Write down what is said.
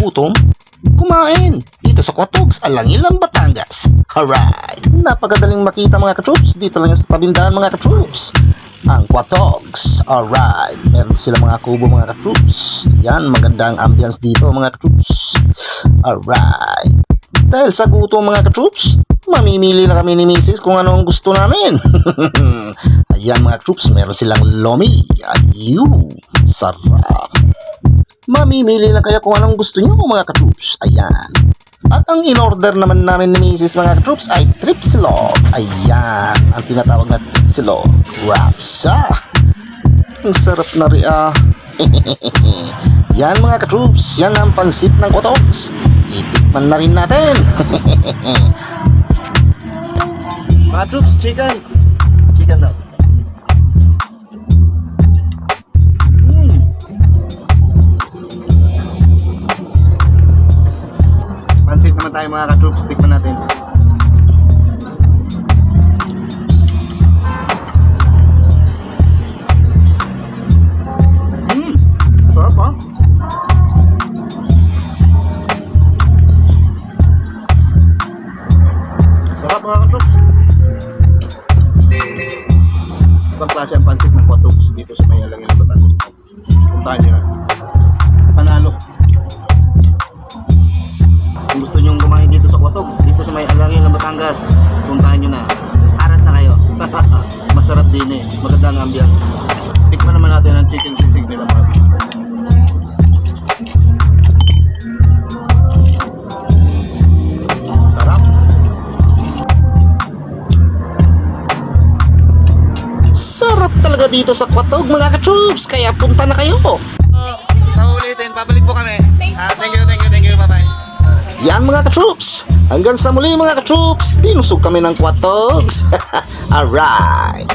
gutom, kumain dito sa Quatogs, Alangilang, Batangas. Alright, napakadaling makita mga katroops. Dito lang sa tabindahan mga katroops, ang Quatogs. Alright, meron sila mga kubo mga katroops. Yan, magandang ambience dito mga katroops. Alright, dahil sa gutom mga katroops, mamimili na kami ni Mrs. kung ano ang gusto namin. Ayan mga troops, meron silang lomi. Ayun, sarap. Mamimili lang kayo kung anong gusto nyo mga ka-troops. Ayan. At ang in-order naman namin ni Mrs. mga ka-troops ay tripsilog. Ayan, ang tinatawag na tripsilog. Rapsa. Ang sarap na rin Yan mga ka-troops, yan ang pansit ng Quatogs. Itikman na rin natin. Mga troops, chicken. Chicken daw. Pansit naman tayo mga ka-troops, tikman natin. Sarap ha? Sarap mga ka-troops. Ibang klase ang pansit ng Quatogs dito sa may Alangilang, Batangas. Puntahan nyo na. Panalo. Kung gusto nyong kumain dito sa Quatog, dito sa may Alangilang, Batangas, puntahan nyo na. Arat na kayo. Masarap din eh. Magandang ambience. Tikman naman natin ang chicken sisig nila mga. Sarap. Sarap talaga dito sa Quatog mga ka-troops, kaya punta na kayo. Sa ulitin, pabalik po kami. Thank you, bye-bye. Yan mga ka-troops, hanggang sa muli mga ka-troops, pinusog kami ng Quatogs. Alright.